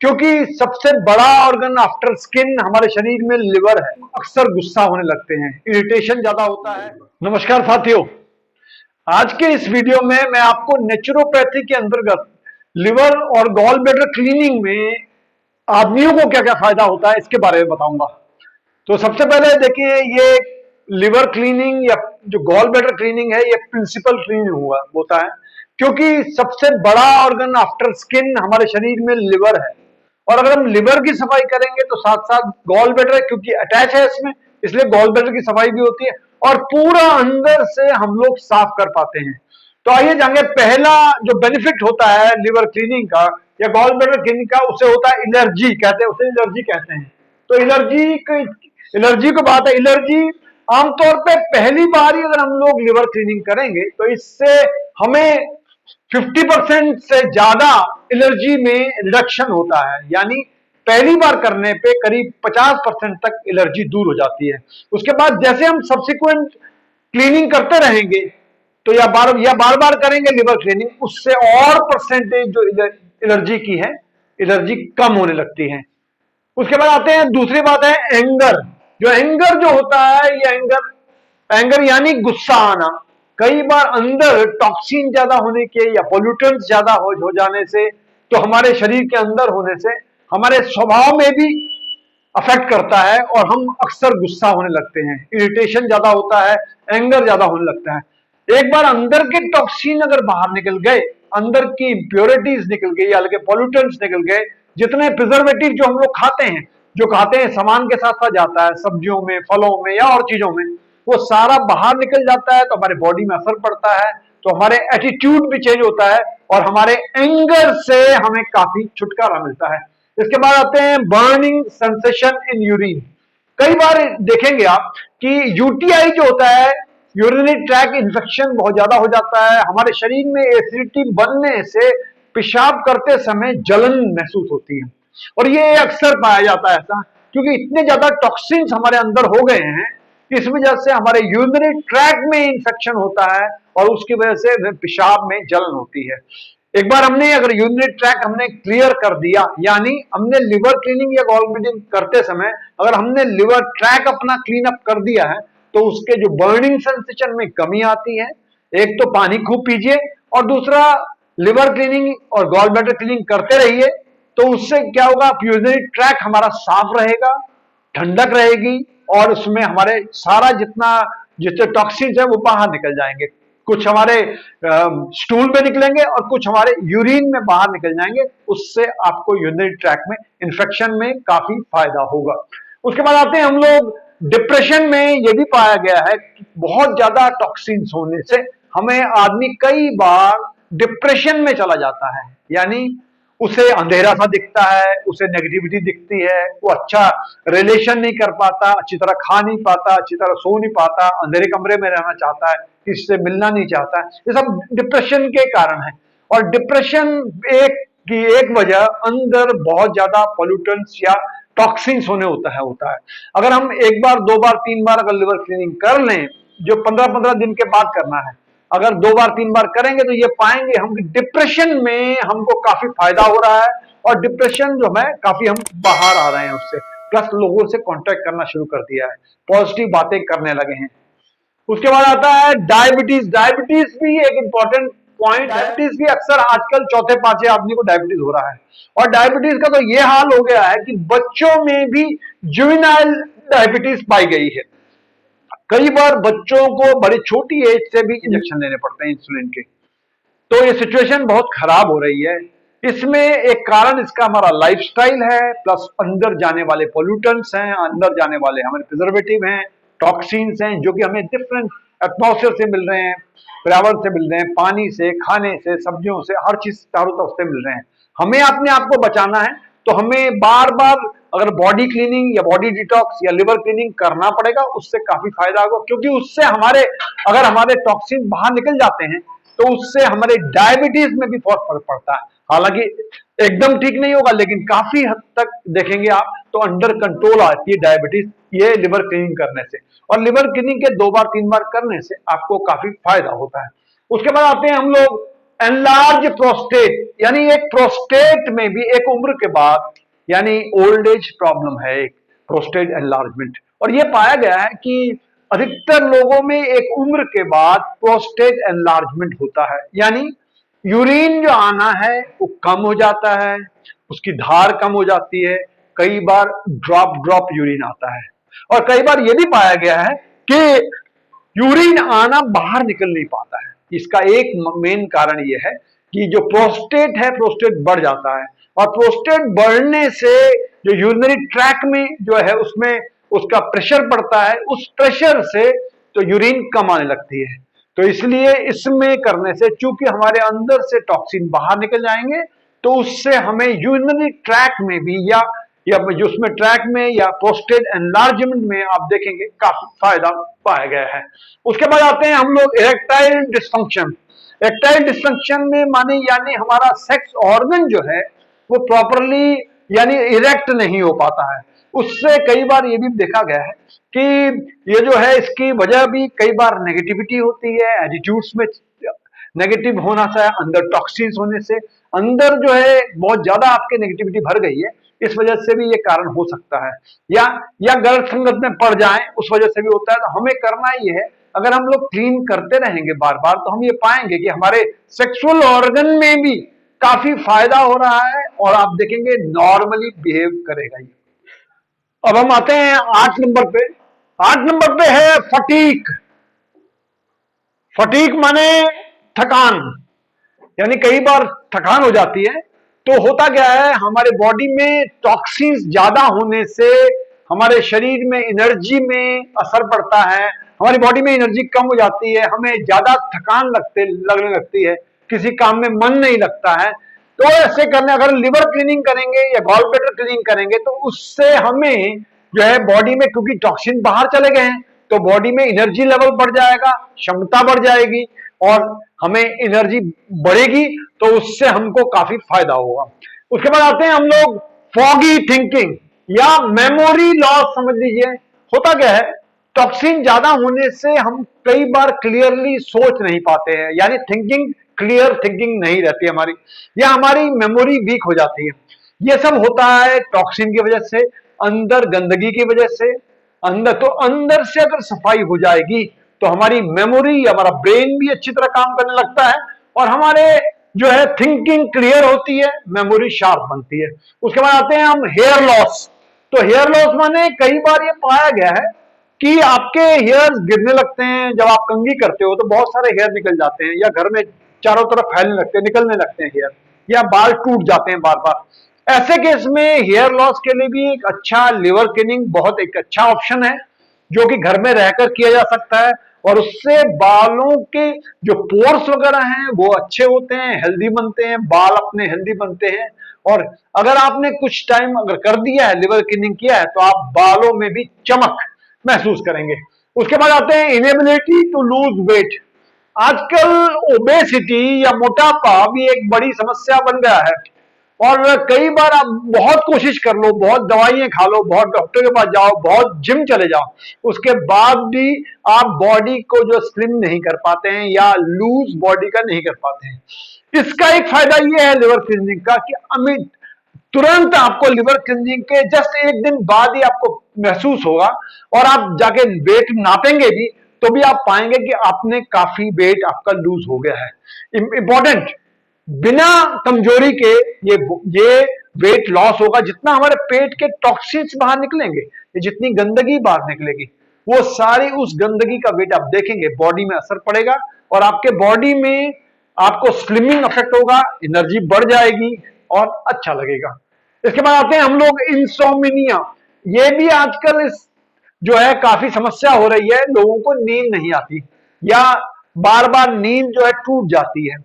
क्योंकि सबसे बड़ा ऑर्गन आफ्टर स्किन हमारे शरीर में लिवर है। अक्सर गुस्सा होने लगते हैं, इरिटेशन ज्यादा होता है। नमस्कार साथियों, आज के इस वीडियो में मैं आपको नेचुरोपैथी के अंतर्गत लिवर और गॉल ब्लैडर क्लीनिंग में आदमियों को क्या क्या फायदा होता है इसके बारे में बताऊंगा। तो सबसे पहले देखिए, ये लिवर क्लीनिंग या जो गॉल ब्लैडर क्लीनिंग है, ये प्रिंसिपल क्लीनिंग हुआ होता है क्योंकि सबसे बड़ा ऑर्गन आफ्टर स्किन हमारे शरीर में लिवर है। और अगर हम लिवर की सफाई करेंगे तो साथ साथ गॉल ब्लैडर, क्योंकि अटैच है इसमें, इसलिए गॉल ब्लैडर की सफाई भी होती है और पूरा अंदर से हम लोग साफ कर पाते हैं। तो आइए जानेंगे, पहला जो बेनिफिट होता है लिवर क्लीनिंग का या गॉल ब्लैडर क्लीनिंग का, उसे होता है एलर्जी कहते हैं, उसे एलर्जी कहते हैं। तो एलर्जी को बात है, एलर्जी आमतौर पे पहली बार ही अगर हम लोग लिवर क्लीनिंग करेंगे तो इससे हमें 50% से ज्यादा एलर्जी में रिडक्शन होता है। यानी पहली बार करने पे करीब 50% तक एलर्जी दूर हो जाती है। उसके बाद जैसे हम सब्सिक्वेंट क्लीनिंग करते रहेंगे तो या बार बार करेंगे लिवर क्लीनिंग, उससे और परसेंटेज जो एलर्जी की है, एलर्जी कम होने लगती है। उसके बाद आते हैं, दूसरी बात है एंगर। जो एंगर जो होता है, ये एंगर यानी गुस्सा आना। कई बार अंदर टॉक्सिन ज्यादा होने के या पोल्यूटेंट्स ज्यादा हो जाने से, तो हमारे शरीर के अंदर होने से हमारे स्वभाव में भी अफेक्ट करता है और हम अक्सर गुस्सा होने लगते हैं, इरिटेशन ज्यादा होता है, एंगर ज्यादा होने लगता है। एक बार अंदर के टॉक्सिन अगर बाहर निकल गए, अंदर की इंप्योरिटीज निकल गई, अलग पोल्यूटेंट्स निकल गए, जितने प्रिजर्वेटिव जो हम लोग खाते हैं सामान के साथ साथ जाता है, सब्जियों में, फलों में या और चीजों में, वो सारा बाहर निकल जाता है तो हमारे बॉडी में असर पड़ता है, तो हमारे एटीट्यूड भी चेंज होता है और हमारे एंगर से हमें काफी छुटकारा मिलता है। इसके बाद आते हैं बर्निंग सेंसेशन इन यूरिन। कई बार देखेंगे आप कि यूटीआई जो होता है, यूरिनरी ट्रैक इन्फेक्शन बहुत ज्यादा हो जाता है। हमारे शरीर में एसिडिटी बनने से पेशाब करते समय जलन महसूस होती है और ये अक्सर पाया जाता है ऐसा, क्योंकि इतने ज्यादा टॉक्सिन्स हमारे अंदर हो गए हैं, इस वजह से हमारे यूरिनरी ट्रैक में इंफेक्शन होता है और उसकी वजह से पेशाब में जलन होती है। एक बार हमने अगर यूरिनरी ट्रैक हमने क्लियर कर दिया, यानी हमने लिवर क्लीनिंग या गॉल ब्लीडिंग करते समय अगर हमने लिवर ट्रैक अपना क्लीन अप कर दिया है तो उसके जो बर्निंग सेंसेशन में कमी आती है। एक तो पानी खूब पीजिए और दूसरा लिवर क्लीनिंग और गॉल ब्लैडर क्लीनिंग करते रहिए, तो उससे क्या होगा, यूरिनरी ट्रैक हमारा साफ रहेगा, ठंडक रहेगी और उसमें हमारे सारा जितने टॉक्सिन्स है वो बाहर निकल जाएंगे। कुछ हमारे स्टूल पे निकलेंगे और कुछ हमारे यूरिन में बाहर निकल जाएंगे। उससे आपको यूरिनरी ट्रैक में इन्फेक्शन में काफी फायदा होगा। उसके बाद आते हैं हम लोग डिप्रेशन में। यह भी पाया गया है कि बहुत ज्यादा टॉक्सिन्स होने से हमें आदमी कई बार डिप्रेशन में चला जाता है, यानी उसे अंधेरा सा दिखता है, उसे नेगेटिविटी दिखती है, वो अच्छा रिलेशन नहीं कर पाता, अच्छी तरह खा नहीं पाता, अच्छी तरह सो नहीं पाता, अंधेरे कमरे में रहना चाहता है, किसी से मिलना नहीं चाहता। ये सब डिप्रेशन के कारण है। और डिप्रेशन एक वजह अंदर बहुत ज्यादा पोल्यूटेंट्स या टॉक्सिन्स होता है। अगर हम एक बार, दो बार, तीन बार अगर लिवर क्लीनिंग कर लें, जो 15-15 दिन के बाद करना है, अगर दो बार तीन बार करेंगे तो ये पाएंगे हम डिप्रेशन में हमको काफी फायदा हो रहा है और डिप्रेशन जो है काफी हम बाहर आ रहे हैं उससे। प्लस लोगों से कांटेक्ट करना शुरू कर दिया है, पॉजिटिव बातें करने लगे हैं। उसके बाद आता है डायबिटीज। डायबिटीज भी एक इंपॉर्टेंट पॉइंट है। डायबिटीज भी अक्सर आजकल चौथे पांचवें आदमी को डायबिटीज हो रहा है और डायबिटीज का तो ये हाल हो गया है कि बच्चों में भी जुवेनाइल डायबिटीज पाई गई है। कई बार बच्चों को बड़ी छोटी एज से भी इंजेक्शन लेने पड़ते हैं इंसुलिन के। तो ये सिचुएशन बहुत खराब हो रही है। इसमें एक कारण इसका हमारा लाइफस्टाइल है, प्लस अंदर जाने वाले पोल्यूटेंट्स हैं, अंदर जाने वाले हमारे प्रिजर्वेटिव हैं, टॉक्सिन्स हैं, जो कि हमें डिफरेंट एटमॉस्फेयर से मिल रहे हैं, पर्यावरण से मिल रहे हैं, पानी से, खाने से, सब्जियों से, हर चीज चारों तरफ से मिल रहे हैं। हमें अपने आप को बचाना है तो हमें बार बार अगर बॉडी क्लीनिंग या बॉडी डिटॉक्स या लिवर क्लीनिंग करना पड़ेगा, उससे काफी फायदा होगा। क्योंकि उससे अगर हमारे टॉक्सिन बाहर निकल जाते हैं तो उससे हमारे डायबिटीज में भी बहुत फर्क पड़ता है। हालांकि एकदम ठीक नहीं होगा, लेकिन काफी हद तक देखेंगे आप तो अंडर कंट्रोल आती है डायबिटीज, ये लिवर क्लीनिंग करने से। और लिवर क्लीनिंग के दो बार तीन बार करने से आपको काफी फायदा होता है। उसके बाद आते हैं हम लोग एनलार्ज प्रोस्टेट, यानी एक प्रोस्टेट में भी एक उम्र के बाद, यानी ओल्ड एज प्रॉब्लम है एक प्रोस्टेट एनलार्जमेंट। और यह पाया गया है कि अधिकतर लोगों में एक उम्र के बाद प्रोस्टेट एनलार्जमेंट होता है, यानी यूरिन जो आना है वो कम हो जाता है, उसकी धार कम हो जाती है, कई बार ड्रॉप ड्रॉप यूरिन आता है। और कई बार यह भी पाया गया है कि यूरिन आना बाहर निकल नहीं पाता है। इसका एक मेन कारण यह है कि जो प्रोस्टेट है, प्रोस्टेट बढ़ जाता है, और प्रोस्टेट बढ़ने से जो यूरिनरी ट्रैक में जो है उसमें उसका प्रेशर पड़ता है, उस प्रेशर से तो यूरिन कम आने लगती है। तो इसलिए इसमें करने से चूंकि हमारे अंदर से टॉक्सिन बाहर निकल जाएंगे, तो उससे हमें यूरिनरी ट्रैक में भी या जो उसमें ट्रैक में या प्रोस्टेट एनलार्जमेंट में आप देखेंगे काफी फायदा पाया गया है। उसके बाद आते हैं हम लोग इरेक्टाइल डिस्फंक्शन। इरेक्टाइल डिस्फंक्शन में माने यानी हमारा सेक्स ऑर्गन जो है वो प्रॉपरली यानी इरेक्ट नहीं हो पाता है। उससे कई बार ये भी देखा गया है कि ये जो है इसकी वजह भी कई बार नेगेटिविटी होती है, एटीट्यूड्स में नेगेटिव होना सा अंदर टॉक्सिन्स होने से अंदर जो है बहुत ज्यादा आपके नेगेटिविटी भर गई है, इस वजह से भी ये कारण हो सकता है। या गलत संगत में पड़ जाएं उस वजह से भी होता है। तो हमें करना ये है, अगर हम लोग क्लीन करते रहेंगे बार बार, तो हम ये पाएंगे कि हमारे सेक्सुअल ऑर्गन में भी काफी फायदा हो रहा है और आप देखेंगे नॉर्मली बिहेव करेगा ये। अब हम आते हैं 8 नंबर पे। 8 नंबर पे है फटीक। फटीक माने थकान, यानी कई बार थकान हो जाती है। तो होता क्या है, हमारे बॉडी में टॉक्सिन्स ज्यादा होने से हमारे शरीर में एनर्जी में असर पड़ता है, हमारी बॉडी में एनर्जी कम हो जाती है, हमें ज्यादा थकान लगने लगती है, किसी काम में मन नहीं लगता है। तो ऐसे करने अगर लिवर क्लीनिंग करेंगे या गॉल ब्लैडर क्लीनिंग करेंगे तो उससे हमें जो है बॉडी में, क्योंकि टॉक्सिन बाहर चले गए हैं, तो बॉडी में एनर्जी लेवल बढ़ जाएगा, क्षमता बढ़ जाएगी और हमें एनर्जी बढ़ेगी, तो उससे हमको काफी फायदा होगा। उसके बाद आते हैं हम लोग फॉगी थिंकिंग या मेमोरी लॉस। समझ लीजिए होता क्या है, टॉक्सिन ज्यादा होने से हम कई बार क्लियरली सोच नहीं पाते हैं, यानी थिंकिंग क्लियर थिंकिंग नहीं रहती हमारी, या हमारी मेमोरी वीक हो जाती है। ये सब होता है टॉक्सिन की वजह से, अंदर गंदगी की वजह से। अंदर से अगर सफाई हो जाएगी तो हमारी मेमोरी, हमारा ब्रेन भी अच्छी तरह काम करने लगता है और हमारे जो है थिंकिंग क्लियर होती है, मेमोरी शार्प बनती है। उसके बाद आते हैं हम हेयर लॉस। तो हेयर लॉस माने कई बार ये पाया गया है कि आपके हेयर्स गिरने लगते हैं, जब आप कंघी करते हो तो बहुत सारे हेयर निकल जाते हैं, या घर में चारों तरफ फैलने लगते हैं, निकलने लगते हैं हेयर, या बाल टूट जाते हैं बार बार। ऐसे केस में हेयर लॉस के लिए भी एक अच्छा लिवर क्लीनिंग बहुत एक अच्छा ऑप्शन है, जो कि घर में रहकर किया जा सकता है, और उससे बालों के जो पोर्स वगैरह हैं वो अच्छे होते हैं, हेल्दी बनते हैं, बाल अपने हेल्दी बनते हैं। और अगर आपने कुछ टाइम अगर कर दिया है, लिवर क्लीनिंग किया है, तो आप बालों में भी चमक महसूस करेंगे। उसके बाद आते हैं इनेबिलिटी टू लूज वेट। आजकल ओबेसिटी या मोटापा भी एक बड़ी समस्या बन गया है, और कई बार आप बहुत कोशिश कर लो, बहुत दवाइयां खा लो, बहुत डॉक्टर के पास जाओ, बहुत जिम चले जाओ, उसके बाद भी आप बॉडी को जो स्लिम नहीं कर पाते हैं या लूज बॉडी का नहीं कर पाते हैं। इसका एक फायदा ये है लिवर क्लींजिंग का कि अमित तुरंत आपको लिवर क्लींजिंग के जस्ट 1 दिन बाद ही आपको महसूस होगा, और आप जाके वेट नापेंगे भी तो भी आप पाएंगे कि आपने काफी वेट आपका लूज हो गया है। इंपॉर्टेंट, बिना कमजोरी के ये वेट लॉस होगा। जितना हमारे पेट के टॉक्सिन्स बाहर निकलेंगे, जितनी गंदगी बाहर निकलेगी, वो सारी उस गंदगी का वेट आप देखेंगे बॉडी में असर पड़ेगा, और आपके बॉडी में आपको स्लिमिंग इफेक्ट होगा, एनर्जी बढ़ जाएगी और अच्छा लगेगा। इसके बाद आते हैं हम लोग इंसोमिनिया। ये भी आजकल इस जो है काफी समस्या हो रही है, लोगों को नींद नहीं आती, या बार बार नींद जो है टूट जाती है,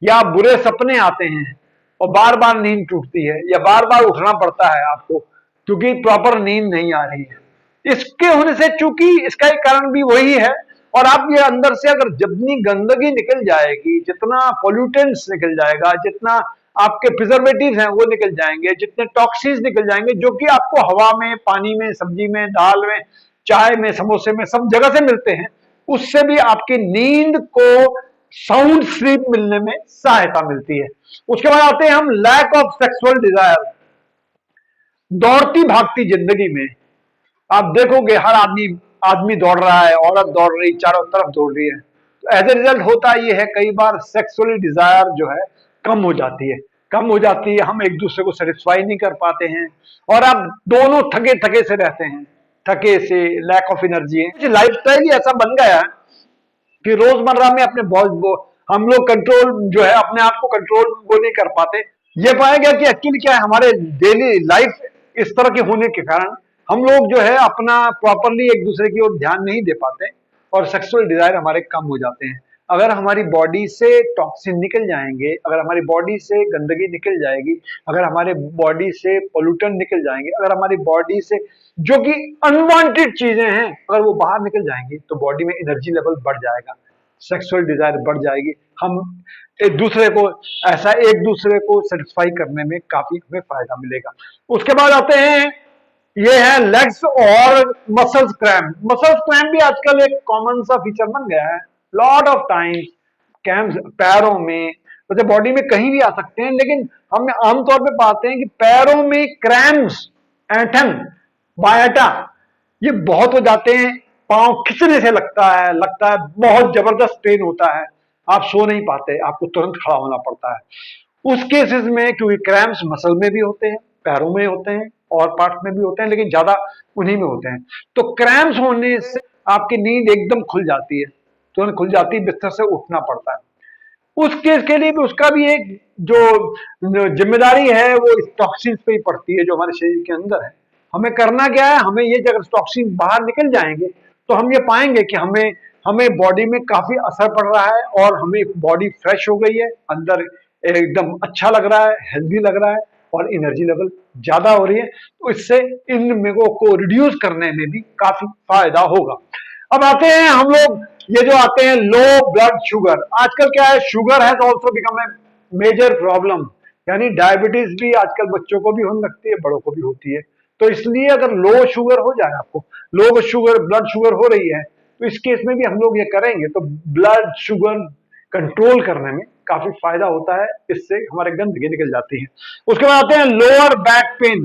या बुरे सपने आते हैं और बार बार नींद टूटती है, या बार बार उठना पड़ता है आपको क्योंकि प्रॉपर नींद नहीं आ रही है। इसके होने से, चूंकि इसका एक कारण भी वही है, और आप ये अंदर से अगर जितनी गंदगी निकल जाएगी, जितना पोल्यूटेंट्स निकल जाएगा, जितना आपके प्रिजर्वेटिव्स हैं वो निकल जाएंगे, जितने टॉक्सिन्स निकल जाएंगे जो कि आपको हवा में, पानी में, सब्जी में, दाल में, चाय में, समोसे में, सब जगह से मिलते हैं, उससे भी आपकी नींद को साउंड स्लीप मिलने में सहायता मिलती है। उसके बाद आते हैं हम लैक ऑफ सेक्सुअल डिजायर। दौड़ती भागती जिंदगी में आप देखोगे हर आदमी आदमी दौड़ रहा है, औरत दौड़ रही, चारों तरफ दौड़ रही है। तो एज ए रिजल्ट होता यह है कई बार सेक्सुअली डिजायर जो है कम हो जाती है, कम हो जाती है, हम एक दूसरे को सेटिस्फाई नहीं कर पाते हैं और आप दोनों थके थके से रहते हैं, थके से, लैक ऑफ एनर्जी है। लाइफस्टाइल ही ऐसा बन गया है कि रोजमर्रा में अपने हम लोग कंट्रोल जो है अपने आप को कंट्रोल वो नहीं कर पाते। ये पाया गया कि एक्चुअली क्या है, हमारे डेली लाइफ इस तरह के होने के कारण हम लोग जो है अपना प्रॉपरली एक दूसरे की ओर ध्यान नहीं दे पाते और सेक्सुअल डिजायर हमारे कम हो जाते हैं। अगर हमारी बॉडी से टॉक्सिन निकल जाएंगे, अगर हमारी बॉडी से गंदगी निकल जाएगी, अगर हमारे बॉडी से पोल्यूटन निकल जाएंगे, अगर हमारी बॉडी से जो कि अनवांटेड चीजें हैं अगर वो बाहर निकल जाएंगी तो बॉडी में एनर्जी लेवल बढ़ जाएगा, सेक्सुअल डिजायर बढ़ जाएगी। हम एक दूसरे को एक दूसरे को सेटिस्फाई करने में काफी हमें फायदा मिलेगा। उसके बाद आते हैं ये है लेग्स और मसल्स क्रैम्प। मसल्स क्रैम्प भी आजकल एक कॉमन सा फीचर बन गया है। लॉट ऑफ टाइम्स क्रैम्प्स पैरों में, वैसे बॉडी में कहीं भी आ सकते हैं, लेकिन हम आमतौर पे पाते हैं कि पैरों में क्रैम्प्स, ऐंठन, बायाटा ये बहुत हो जाते हैं। पांव खिंचने से लगता है बहुत जबरदस्त पेन होता है, आप सो नहीं पाते, आपको तुरंत खड़ा होना पड़ता है। उस केसेस में क्योंकि क्रैम्प्स मसल में भी होते हैं, पैरों में होते हैं और पार्ट में भी होते हैं, लेकिन ज्यादा उन्हीं में होते हैं। तो क्रैम्प्स होने से आपकी नींद एकदम खुल जाती है, तुरंत खुल जाती है, बिस्तर से उठना पड़ता है। उस केस के लिए भी उसका भी एक जो जिम्मेदारी है वो इस टॉक्सिन पे ही पड़ती है जो हमारे शरीर के अंदर है। हमें करना क्या है, हमें ये जब टॉक्सिन बाहर निकल जाएंगे तो हम ये पाएंगे कि हमें हमें बॉडी में काफी असर पड़ रहा है और हमें बॉडी फ्रेश हो गई है, अंदर एकदम अच्छा लग रहा है, हेल्दी लग रहा है और एनर्जी लेवल ज्यादा हो रही है। तो इससे इन मेगो को रिड्यूस करने में भी काफी फायदा होगा। अब आते हैं हम लोग ये जो आते हैं लो ब्लड शुगर। आजकल क्या है, sugar has also become a major problem, यानी डायबिटीज भी आजकल बच्चों को भी होने लगती है, बड़ों को भी होती है। तो इसलिए अगर लो शुगर हो जाए, आपको लो शुगर ब्लड शुगर हो रही है, तो इस केस में भी हम लोग ये करेंगे तो ब्लड शुगर कंट्रोल करने में काफी फायदा होता है, इससे हमारे गंदगी निकल जाती है। उसके बाद आते हैं लोअर बैक पेन।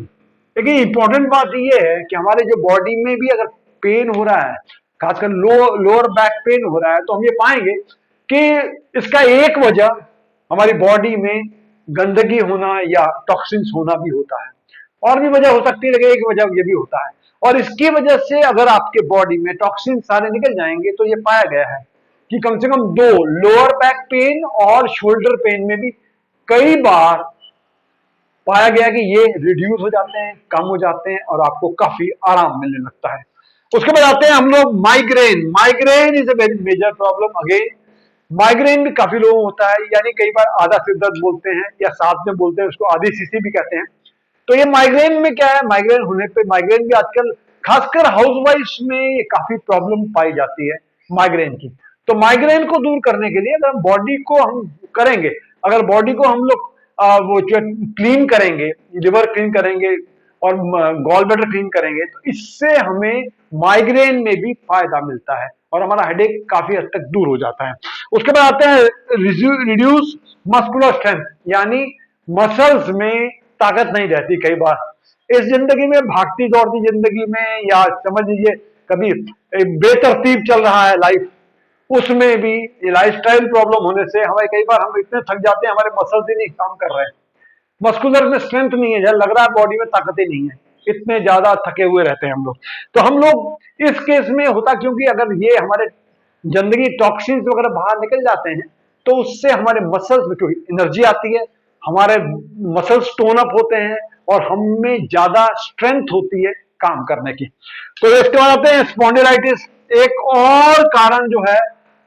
देखिए इंपॉर्टेंट बात ये है कि हमारे जो बॉडी में भी अगर पेन हो रहा है, खासकर लोअर बैक पेन हो रहा है, तो हम ये पाएंगे कि इसका एक वजह हमारी बॉडी में गंदगी होना या टॉक्सिन्स होना भी होता है, और भी वजह हो सकती है, लेकिन एक वजह ये भी होता है। और इसकी वजह से अगर आपके बॉडी में टॉक्सिन सारे निकल जाएंगे तो ये पाया गया है कि कम से कम दो, लोअर बैक पेन और शोल्डर पेन में भी कई बार पाया गया कि ये रिड्यूस हो जाते हैं, कम हो जाते हैं और आपको काफी आराम मिलने लगता है। उसके बाद आते हैं हम लोग migraine. Migraine is a very major problem again. Migraine भी काफी लोगों को होता है, यानी कई बार आधा सिर दर्द बोलते हैं या साथ में बोलते हैं, उसको आधी सीसी भी कहते हैं। तो ये माइग्रेन में क्या है, माइग्रेन होने पे, माइग्रेन भी आजकल खासकर हाउसवाइफ्स में ये काफी प्रॉब्लम पाई जाती है माइग्रेन की। तो माइग्रेन को दूर करने के लिए अगर बॉडी को हम करेंगे, अगर बॉडी को हम लोग वो जो क्लीन करेंगे, लिवर क्लीन करेंगे और गॉल ब्लैडर क्लीन करेंगे, तो इससे हमें माइग्रेन में भी फायदा मिलता है और हमारा हेडेक काफी हद तक दूर हो जाता है। उसके बाद आते हैं रिड्यूस मस्कुलर स्ट्रेंथ, यानी मसल्स में ताकत नहीं रहती कई बार इस जिंदगी में, भागती दौड़ती जिंदगी में, या समझ लीजिए कभी बेतरतीब चल रहा है लाइफ, उसमें भी ये लाइफस्टाइल प्रॉब्लम होने से हमें कई बार हम इतने थक जाते हैं, हमारे मसल्स ही नहीं काम कर रहे हैं, मस्कुलर में स्ट्रेंथ नहीं है, लग रहा है बॉडी में ताकत ही नहीं है, इतने ज्यादा थके हुए रहते हैं हम लोग। तो हम लोग इस केस में होता क्योंकि अगर ये हमारे गंदगी टॉक्सिन्स वगैरह बाहर निकल जाते हैं तो उससे हमारे मसल्स में क्योंकि एनर्जी आती है, हमारे मसल्स टोन अप होते हैं और हमें ज्यादा स्ट्रेंथ होती है काम करने की। तो इसके बाद आते हैं स्पॉन्डिलाइटिस। एक और कारण जो है,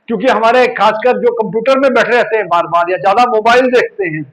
क्योंकि हमारे खासकर जो कंप्यूटर में बैठे रहते हैं बार बार, या ज्यादा मोबाइल देखते हैं,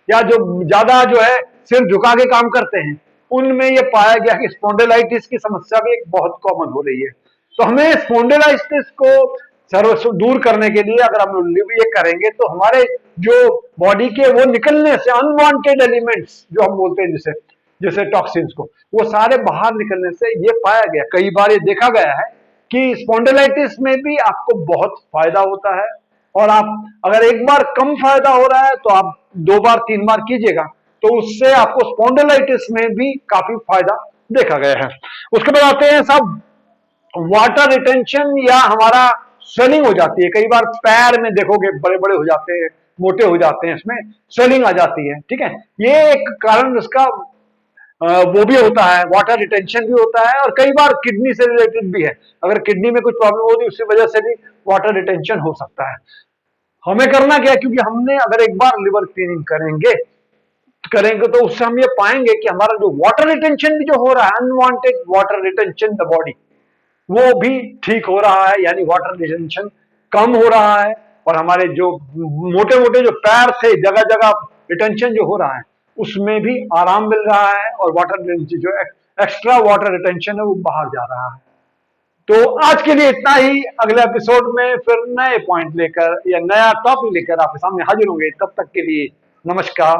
या जो ज्यादा जो है सिर झुका के काम करते हैं, उनमें यह पाया गया कि स्पॉन्डिलाइटिस की समस्या भी एक बहुत कॉमन हो रही है। तो हमें स्पॉन्डिलाइटिस को सर्व दूर करने के लिए अगर हम ये करेंगे तो हमारे जो बॉडी के वो निकलने से अनवांटेड एलिमेंट्स जो हम बोलते हैं जैसे जैसे टॉक्सिन्स को, वो सारे बाहर निकलने से ये पाया गया, कई बार ये देखा गया है कि स्पॉन्डिलाइटिस में भी आपको बहुत फायदा होता है और आप अगर एक बार कम फायदा हो रहा है तो आप 2 बार 3 बार कीजिएगा, तो उससे आपको स्पॉन्डिलाइटिस में भी काफी फायदा देखा गया है। उसके बाद आते हैं साहब वाटर रिटेंशन या हमारा स्वेलिंग हो जाती है। कई बार पैर में देखोगे बड़े बड़े हो जाते हैं, मोटे हो जाते हैं, इसमें स्वेलिंग आ जाती है। ठीक है, ये एक कारण इसका वो भी होता है, वाटर रिटेंशन भी होता है, और कई बार किडनी से रिलेटेड भी है। अगर किडनी में कुछ प्रॉब्लम होती है उसकी वजह से भी वाटर रिटेंशन हो सकता है। हमें करना क्या है, क्योंकि हमने अगर एक बार लिवर क्लीनिंग करेंगे तो उससे हम ये पाएंगे कि हमारा जो वाटर रिटेंशन भी जो हो रहा है, unwanted water retention the body, वो भी ठीक हो रहा है, यानी वाटर रिटेंशन कम हो रहा है। और हमारे जो मोटे मोटे जो पैर थे, जगह जगह रिटेंशन जो हो रहा है, उसमें भी आराम मिल रहा है, और वाटर जो एक्स्ट्रा वाटर रिटेंशन है वो बाहर जा रहा है। तो आज के लिए इतना ही। अगले एपिसोड में फिर नए पॉइंट लेकर या नया टॉपिक लेकर आपके सामने हाजिर होंगे। तब तक के लिए नमस्कार।